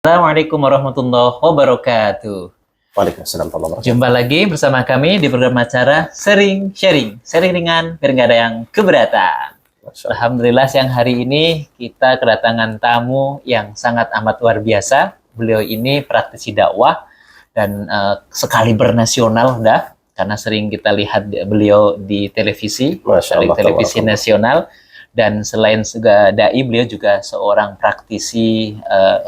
Assalamualaikum warahmatullahi wabarakatuh. Waalaikumsalam warahmatullahi wabarakatuh. Jumpa lagi bersama kami di program acara Sering Sharing. Sharing ringan, biar nggak ada yang keberatan. Alhamdulillah siang hari ini kita kedatangan tamu yang sangat amat luar biasa. Beliau ini praktisi dakwah dan sekali bernasional karena sering kita lihat beliau di televisi, televisi nasional. Dan selain juga dai, beliau juga seorang praktisi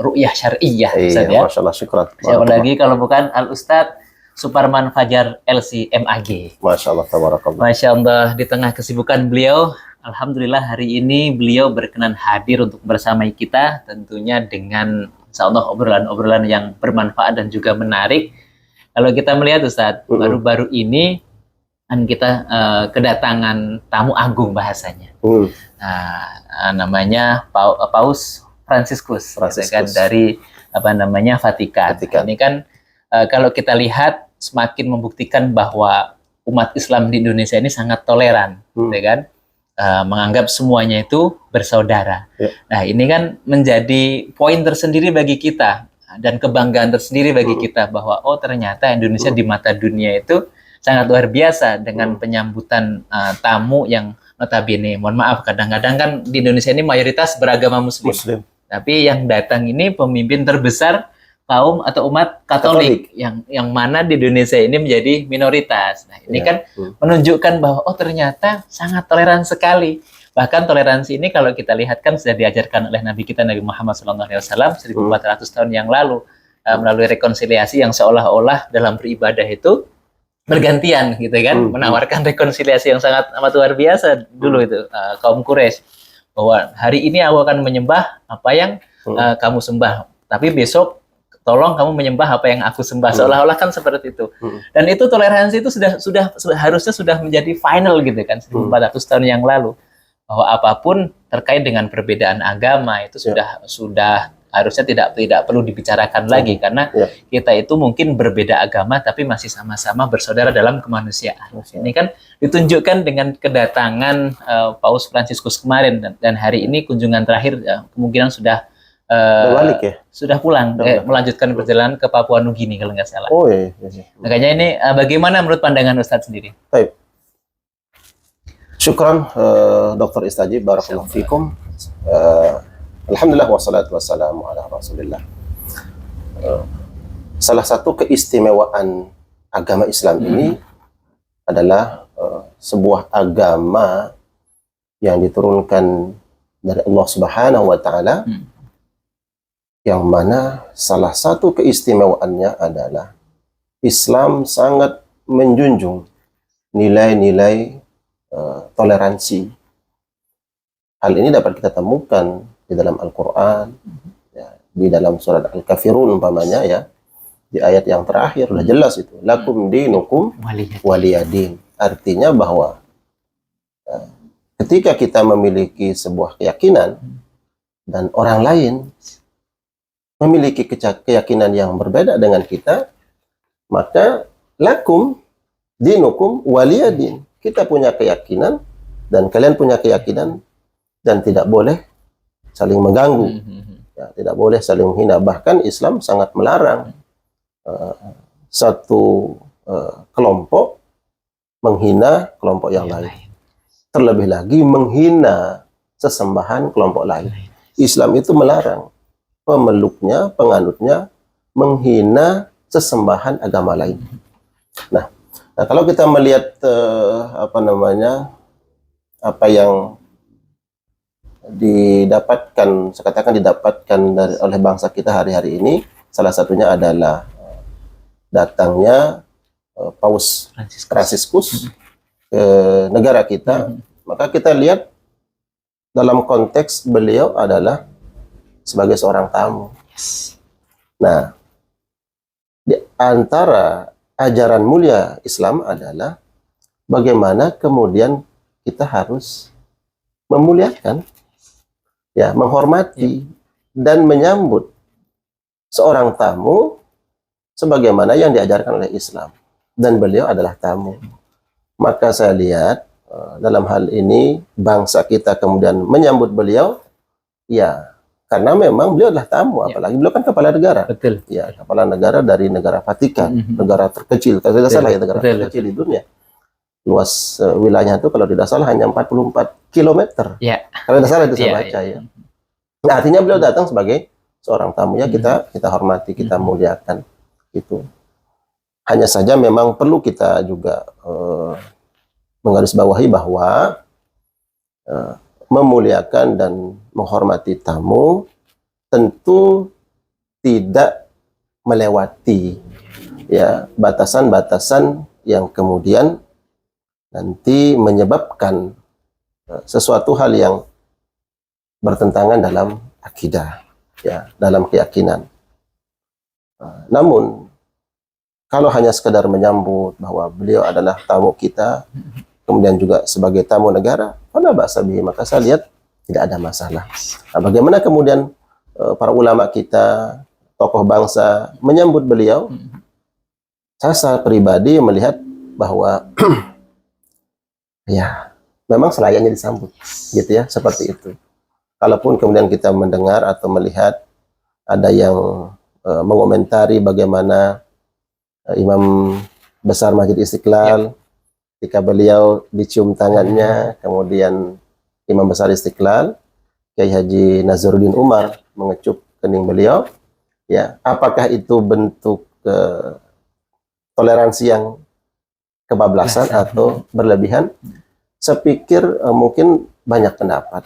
ru'yah syar'iyyah. Iya, Masya Allah, syukur. Siapa lagi kalau bukan Al-Ustadz Suparman Fajar LC MAG. Masya Allah, tabarakallah. Masya Allah, di tengah kesibukan beliau, alhamdulillah hari ini beliau berkenan hadir untuk bersamai kita, tentunya dengan insya Allah obrolan-obrolan yang bermanfaat dan juga menarik. Kalau kita melihat Ustadz, baru-baru ini kan kita kedatangan tamu agung bahasanya. Namanya Paus Fransiskus. Kan, dari Vatikan. Ini kan kalau kita lihat semakin membuktikan bahwa umat Islam di Indonesia ini sangat toleran, kan? Menganggap semuanya itu bersaudara. Nah, ini kan menjadi poin tersendiri bagi kita dan kebanggaan tersendiri bagi kita bahwa ternyata Indonesia di mata dunia itu sangat luar biasa dengan penyambutan tamu yang notabene, mohon maaf, kadang-kadang kan di Indonesia ini mayoritas beragama Muslim. Tapi yang datang ini pemimpin terbesar kaum atau umat Katolik. Yang mana di Indonesia ini menjadi minoritas. Nah, ini kan menunjukkan bahwa ternyata sangat toleran sekali. Bahkan toleransi ini kalau kita lihat kan sudah diajarkan oleh Nabi kita Nabi Muhammad SAW 1400 tahun yang lalu melalui rekonsiliasi yang seolah-olah dalam beribadah itu bergantian gitu kan, menawarkan rekonsiliasi yang sangat amat luar biasa dulu itu kaum Quraisy, bahwa hari ini aku akan menyembah apa yang kamu sembah, tapi besok tolong kamu menyembah apa yang aku sembah, seolah-olah kan seperti itu. Dan itu toleransi itu sudah harusnya sudah menjadi final gitu kan 1400 tahun yang lalu, bahwa apapun terkait dengan perbedaan agama itu sudah harusnya tidak perlu dibicarakan lagi, karena kita itu mungkin berbeda agama tapi masih sama-sama bersaudara dalam kemanusiaan. Ini kan ditunjukkan dengan kedatangan Paus Fransiskus kemarin, dan hari ini kunjungan terakhir kemungkinan sudah sudah pulang, melanjutkan perjalanan ke Papua Nugini kalau nggak salah. Makanya ini bagaimana menurut pandangan Ustadz sendiri? Baik. Syukran Dr. Istajib, barakallahu fikum. Alhamdulillah wassalatu wassalamu ala Rasulillah. Salah satu keistimewaan agama Islam ini adalah sebuah agama yang diturunkan dari Allah Subhanahu wa taala, yang mana salah satu keistimewaannya adalah Islam sangat menjunjung nilai-nilai toleransi. Hal ini dapat kita temukan di dalam Al-Quran, di dalam surat Al-Kafirun umpamanya, di ayat yang terakhir sudah jelas itu, lakum dinukum waliyadin. Artinya bahwa ketika kita memiliki sebuah keyakinan dan orang lain memiliki keyakinan yang berbeda dengan kita, maka lakum dinukum waliyadin. Kita punya keyakinan dan kalian punya keyakinan, dan tidak boleh saling mengganggu, tidak boleh saling menghina. Bahkan Islam sangat melarang satu kelompok menghina kelompok yang lain. Terlebih lagi menghina sesembahan kelompok lain. Islam itu melarang pemeluknya, penganutnya menghina sesembahan agama lain. Nah, kalau kita melihat apa yang didapatkan, saya katakan didapatkan oleh bangsa kita hari-hari ini, salah satunya adalah datangnya Paus Fransiskus ke negara kita. Maka kita lihat dalam konteks beliau adalah sebagai seorang tamu. Nah, di antara ajaran mulia Islam adalah bagaimana kemudian kita harus memuliakan, menghormati dan menyambut seorang tamu sebagaimana yang diajarkan oleh Islam, dan beliau adalah tamu. Maka saya lihat dalam hal ini bangsa kita kemudian menyambut beliau, karena memang beliau adalah tamu, apalagi beliau kan kepala negara. Betul. Ya, kepala negara dari negara Vatikan, negara terkecil, kalau tidak salah ya, negara terkecil di dunia. Luas wilayahnya itu kalau tidak salah hanya 44 kilometer. Ya. Kalau tidak salah itu saya baca ya. Nah, artinya beliau datang sebagai seorang tamu, ya kita hormati, kita muliakan itu. Hanya saja memang perlu kita juga menggarisbawahi bahwa memuliakan dan menghormati tamu tentu tidak melewati ya batasan-batasan yang kemudian nanti menyebabkan sesuatu hal yang bertentangan dalam akidah, ya, dalam keyakinan. Namun kalau hanya sekedar menyambut bahwa beliau adalah tamu kita, kemudian juga sebagai tamu negara, fala ba'sa bihi, maka saya lihat tidak ada masalah. Nah, bagaimana kemudian para ulama kita, tokoh bangsa menyambut beliau? Saya pribadi melihat bahwa ya memang selayaknya disambut, gitu ya, seperti itu. Kalaupun kemudian kita mendengar atau melihat ada yang mengomentari bagaimana Imam Besar Masjid Istiqlal, ketika beliau dicium tangannya, kemudian Imam Besar Istiqlal, Kiai Haji Nazaruddin Umar mengecup kening beliau, ya, apakah itu bentuk toleransi yang kebablasan atau berlebihan? Saya pikir mungkin banyak pendapat,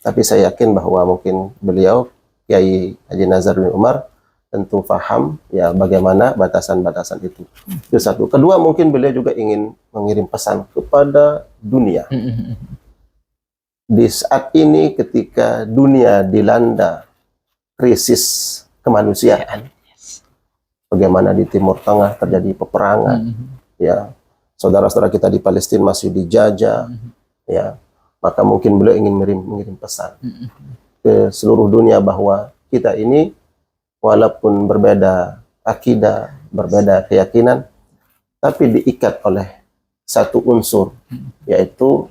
tapi saya yakin bahwa mungkin beliau Kiai Haji Nazaruddin Umar tentu paham ya bagaimana batasan-batasan itu. Itu satu. Kedua, mungkin beliau juga ingin mengirim pesan kepada dunia. Di saat ini ketika dunia dilanda krisis kemanusiaan, bagaimana di Timur Tengah terjadi peperangan, ya, saudara-saudara kita di Palestina masih dijajah, ya, maka mungkin beliau ingin mengirim pesan ke seluruh dunia bahwa kita ini walaupun berbeda akidah, berbeda keyakinan, tapi diikat oleh satu unsur, yaitu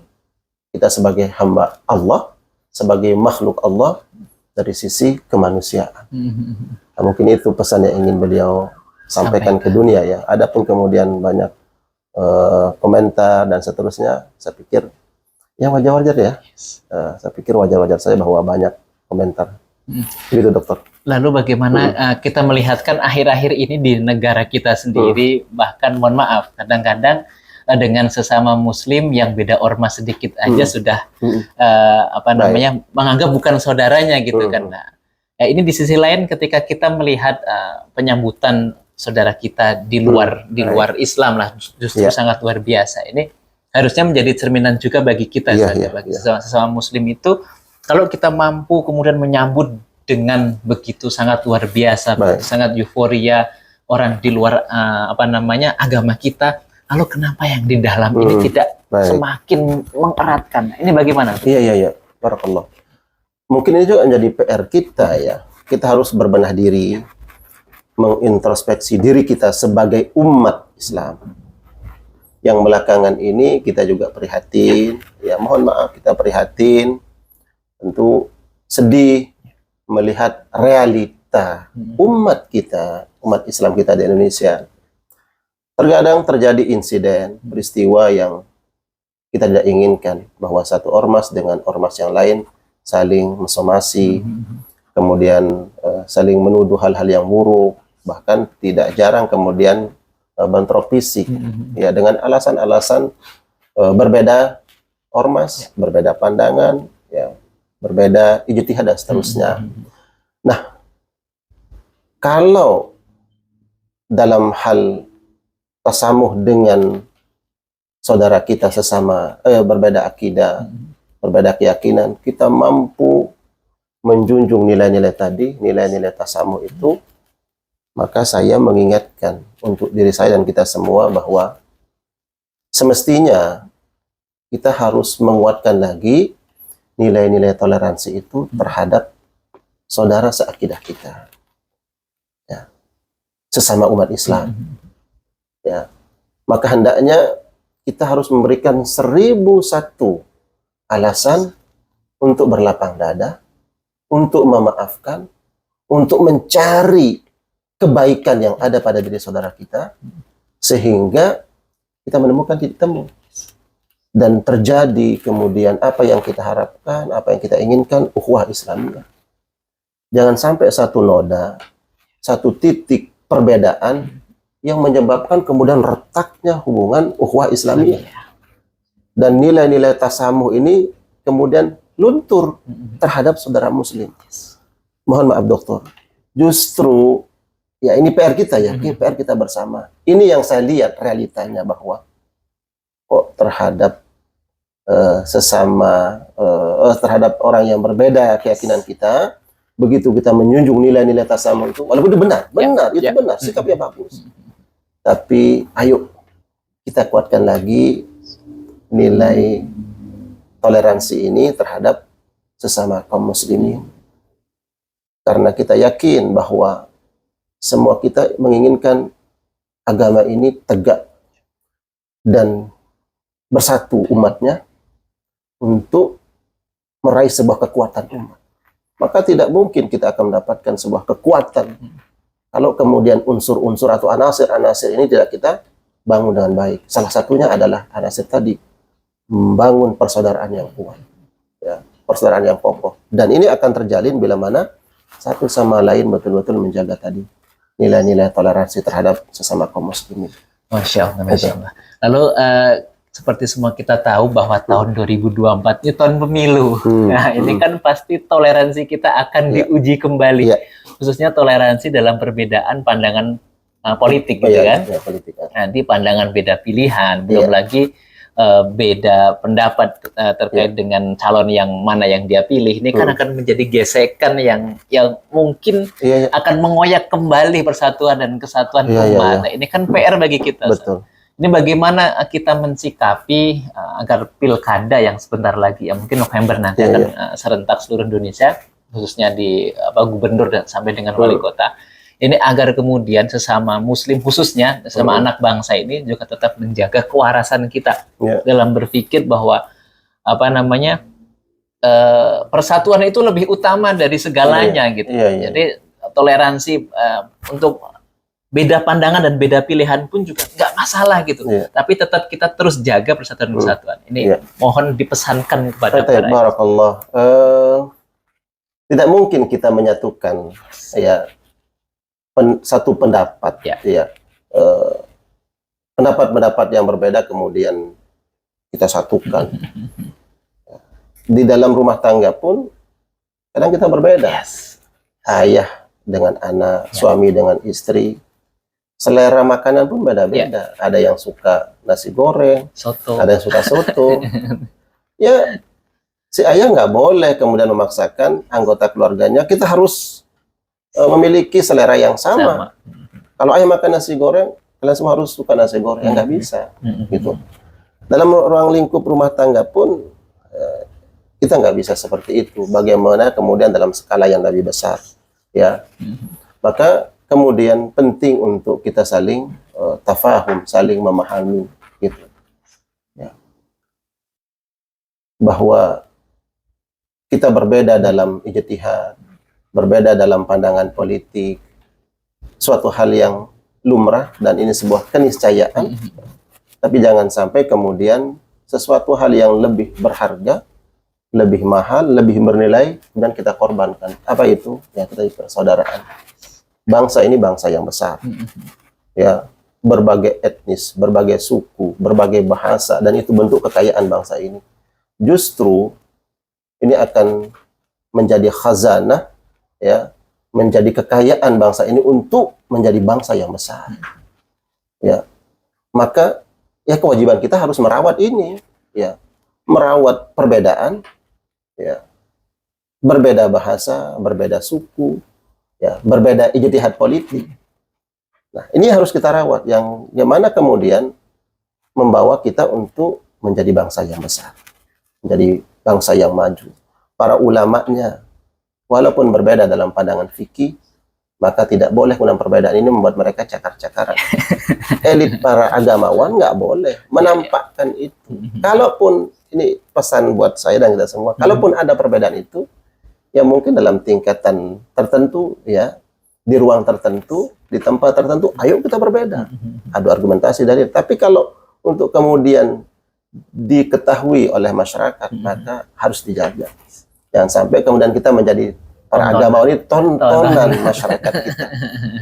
kita sebagai hamba Allah, sebagai makhluk Allah dari sisi kemanusiaan. Nah, mungkin itu pesan yang ingin beliau sampaikan ke dunia ya. Adapun kemudian banyak komentar dan seterusnya, saya pikir yang wajar-wajar ya. Saya pikir wajar-wajar saja bahwa banyak komentar. Gitu, dokter. Lalu bagaimana kita melihatkan akhir-akhir ini di negara kita sendiri, bahkan mohon maaf, kadang-kadang dengan sesama Muslim yang beda ormas sedikit aja sudah menganggap bukan saudaranya gitu kan. Nah, ini di sisi lain ketika kita melihat penyambutan saudara kita di luar Islam lah, justru sangat luar biasa. Ini harusnya menjadi cerminan juga bagi kita, bagi sesama Muslim itu, kalau kita mampu kemudian menyambut dengan begitu sangat luar biasa, sangat euforia orang di luar agama kita, lalu kenapa yang di dalam ini tidak semakin mengeratkan? Ini bagaimana? Iya. Barakallah. Mungkin ini juga menjadi PR kita ya. Kita harus berbenah diri, mengintrospeksi diri kita sebagai umat Islam. Yang belakangan ini kita juga prihatin, ya mohon maaf kita prihatin, tentu sedih melihat realita umat kita, umat Islam kita di Indonesia. Terkadang terjadi insiden, peristiwa yang kita tidak inginkan, bahwa satu ormas dengan ormas yang lain saling mensomasi, kemudian saling menuduh hal-hal yang buruk, bahkan tidak jarang kemudian bentrok fisik, ya, dengan alasan-alasan berbeda ormas, berbeda pandangan, ya, berbeda ijtihad dan seterusnya. Nah, kalau dalam hal tasamuh dengan saudara kita sesama berbeda akidah, berbeda keyakinan, kita mampu menjunjung nilai-nilai tadi, nilai-nilai tasamuh itu, maka saya mengingatkan untuk diri saya dan kita semua bahwa semestinya kita harus menguatkan lagi nilai-nilai toleransi itu terhadap saudara seakidah kita, ya, sesama umat Islam, ya. Maka hendaknya kita harus memberikan 1001 alasan untuk berlapang dada, untuk memaafkan, untuk mencari kebaikan yang ada pada diri saudara kita, sehingga kita menemukan titik temu. Dan terjadi kemudian apa yang kita harapkan, apa yang kita inginkan, ukhuwah Islamiyah. Jangan sampai satu noda, satu titik perbedaan yang menyebabkan kemudian retaknya hubungan ukhuwah Islamiyah. Dan nilai-nilai tasamuh ini kemudian luntur terhadap saudara muslim. Mohon maaf dokter, justru ya ini PR kita ya, PR kita bersama. Ini yang saya lihat realitanya, bahwa kok terhadap terhadap orang yang berbeda keyakinan kita, begitu kita menjunjung nilai-nilai tasamuh itu, walaupun itu benar, itu benar, sikapnya bagus. Tapi ayo kita kuatkan lagi nilai toleransi ini terhadap sesama kaum muslimin. Karena kita yakin bahwa semua kita menginginkan agama ini tegak dan bersatu umatnya untuk meraih sebuah kekuatan umat. Maka tidak mungkin kita akan mendapatkan sebuah kekuatan kalau kemudian unsur-unsur atau anasir-anasir ini tidak kita bangun dengan baik. Salah satunya adalah anasir tadi, membangun persaudaraan yang kuat, ya, persaudaraan yang kokoh. Dan ini akan terjalin bila mana satu sama lain betul-betul menjaga tadi nilai-nilai toleransi terhadap sesama kaum muslimin. Masya Allah, Masya Allah. Lalu seperti semua kita tahu bahwa tahun 2024 ini tahun pemilu. Nah, ini kan pasti toleransi kita akan diuji kembali. Khususnya toleransi dalam perbedaan pandangan politik gitu kan. Politik. Nanti pandangan beda pilihan, belum lagi beda pendapat terkait dengan calon yang mana yang dia pilih. Ini kan akan menjadi gesekan yang mungkin akan mengoyak kembali persatuan dan kesatuan umat. Nah, ini kan PR bagi kita. Betul. Ini bagaimana kita mensikapi agar pilkada yang sebentar lagi, ya mungkin November nanti akan serentak seluruh Indonesia, khususnya di gubernur dan sampai dengan wali kota. Ini agar kemudian sesama muslim, khususnya sesama anak bangsa ini juga tetap menjaga kewarasan kita dalam berpikir bahwa persatuan itu lebih utama dari segalanya gitu. Jadi toleransi untuk beda pandangan dan beda pilihan pun juga nggak masalah gitu. Tapi tetap kita terus jaga persatuan. Ini mohon dipesankan kepada para Barakallah. Tidak mungkin kita menyatukan satu pendapat, pendapat-pendapat yang berbeda kemudian kita satukan. Di dalam rumah tangga pun kadang kita berbeda. Ayah dengan anak, suami dengan istri. Selera makanan pun beda-beda. Ada yang suka nasi goreng, soto. Ada yang suka soto. Ya, si ayah nggak boleh kemudian memaksakan anggota keluarganya kita harus memiliki selera yang sama. Kalau ayah makan nasi goreng, kalian semua harus suka nasi goreng. Nggak bisa, gitu. Dalam ruang lingkup rumah tangga pun kita nggak bisa seperti itu. Bagaimana kemudian dalam skala yang lebih besar, ya. Maka kemudian penting untuk kita saling tafahum, saling memahami, gitu. Ya. Bahwa kita berbeda dalam ijtihad, berbeda dalam pandangan politik, suatu hal yang lumrah dan ini sebuah keniscayaan. Tapi jangan sampai kemudian sesuatu hal yang lebih berharga, lebih mahal, lebih bernilai dan kita korbankan. Apa itu? Ya, kita persaudaraan. Bangsa ini bangsa yang besar, ya, berbagai etnis, berbagai suku, berbagai bahasa, dan itu bentuk kekayaan bangsa ini. Justru ini akan menjadi khazanah, ya, menjadi kekayaan bangsa ini untuk menjadi bangsa yang besar. Ya, maka ya kewajiban kita harus merawat ini, ya, merawat perbedaan, ya, berbeda bahasa, berbeda suku. Ya, berbeda ijtihad politik. Nah, ini harus kita rawat, yang mana kemudian membawa kita untuk menjadi bangsa yang besar, menjadi bangsa yang maju. Para ulamanya, walaupun berbeda dalam pandangan fikih, maka tidak boleh kemudian perbedaan ini membuat mereka cakar-cakaran. Elit para agamawan nggak boleh menampakkan itu. Kalaupun ini pesan buat saya dan kita semua, kalaupun ada perbedaan itu, yang mungkin dalam tingkatan tertentu, ya, di ruang tertentu, di tempat tertentu, ayo kita berbeda, adu argumentasi dari. Tapi kalau untuk kemudian diketahui oleh masyarakat, maka harus dijaga. Jangan sampai kemudian kita menjadi para agamawan ini tontonan masyarakat kita.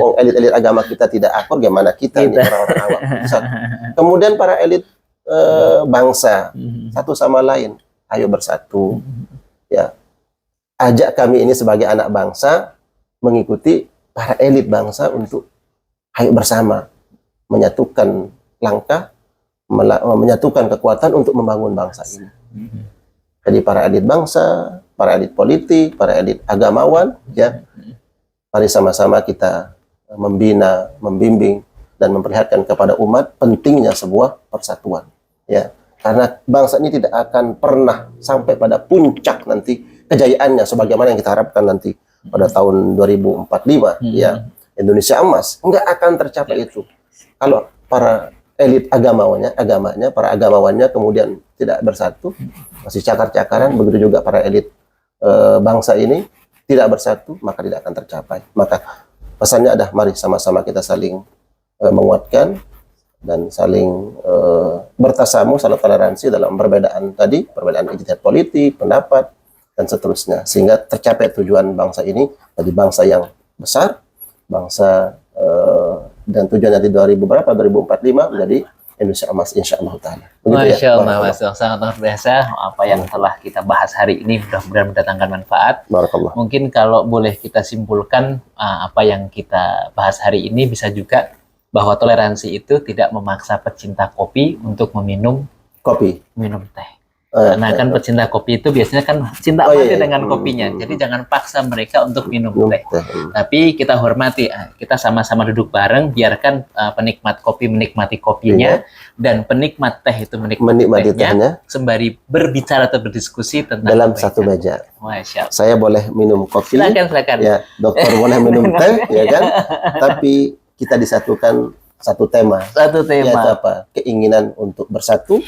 Oh, elit-elit agama kita tidak akur, gimana kita nih orang-orang awam. Satu. Kemudian para elit bangsa satu sama lain, ayo bersatu. Ya, ajak kami ini sebagai anak bangsa mengikuti para elit bangsa untuk ayo bersama menyatukan langkah, menyatukan kekuatan untuk membangun bangsa ini. Jadi para elit bangsa, para elit politik, para elit agamawan, ya, mari sama-sama kita membina, membimbing, dan memperlihatkan kepada umat pentingnya sebuah persatuan. Ya, karena bangsa ini tidak akan pernah sampai pada puncak nanti kejayaannya sebagaimana yang kita harapkan nanti pada tahun 2045, ya, Indonesia emas, enggak akan tercapai itu kalau para elit agamanya, para agamawannya kemudian tidak bersatu, masih cakar-cakaran. Begitu juga para elit bangsa ini tidak bersatu, maka tidak akan tercapai. Maka pesannya adalah mari sama-sama kita saling menguatkan dan saling bertasamu, saling toleransi dalam perbedaan tadi, perbedaan ijtihad politik, pendapat, dan seterusnya, sehingga tercapai tujuan bangsa ini jadi bangsa yang besar, bangsa dan tujuan nanti 2045 menjadi Indonesia emas, insya Allah ta'ala. Masya Allah, Mas, sangat luar biasa apa yang telah kita bahas hari ini, mudah-mudahan mendatangkan manfaat. Barakallah. Mungkin kalau boleh kita simpulkan apa yang kita bahas hari ini, bisa juga bahwa toleransi itu tidak memaksa pecinta kopi untuk minum teh. Karena kan pecinta kopi itu biasanya kan cinta mati dengan kopinya. Jadi jangan paksa mereka untuk minum teh. Tapi kita hormati, kita sama-sama duduk bareng, biarkan penikmat kopi menikmati kopinya, dan penikmat teh itu menikmati tehnya, sembari berbicara atau berdiskusi tentang dalam satu meja. Masya Allah. Saya boleh minum kopi, silakan. Ya, dokter boleh minum teh, ya kan? Tapi kita disatukan satu tema. Yaitu apa? Keinginan untuk bersatu,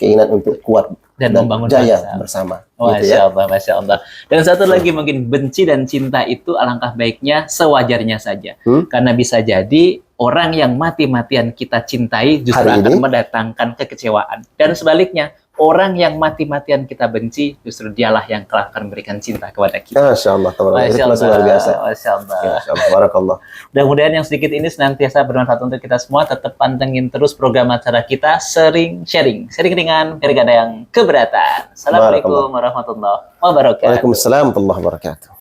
keinginan untuk kuat dan membangun jaya bersama. Masya Allah, Masya Allah. Dan satu lagi, mungkin benci dan cinta itu alangkah baiknya sewajarnya saja. Karena bisa jadi orang yang mati-matian kita cintai justru akan mendatangkan kekecewaan. Dan sebaliknya, orang yang mati-matian kita benci justru dialah yang akan memberikan cinta kepada kita. Masya Allah, Masya Allah, luar biasa. Masya Allah. Masya Allah, barakallah. Mudah-mudahan yang sedikit ini senantiasa bermanfaat untuk kita semua. Tetap pantengin terus program acara kita, sering sharing ringan, biar gak ada yang keberatan. Assalamualaikum warahmatullahi wabarakatuh. Waalaikumsalam warahmatullahi wabarakatuh.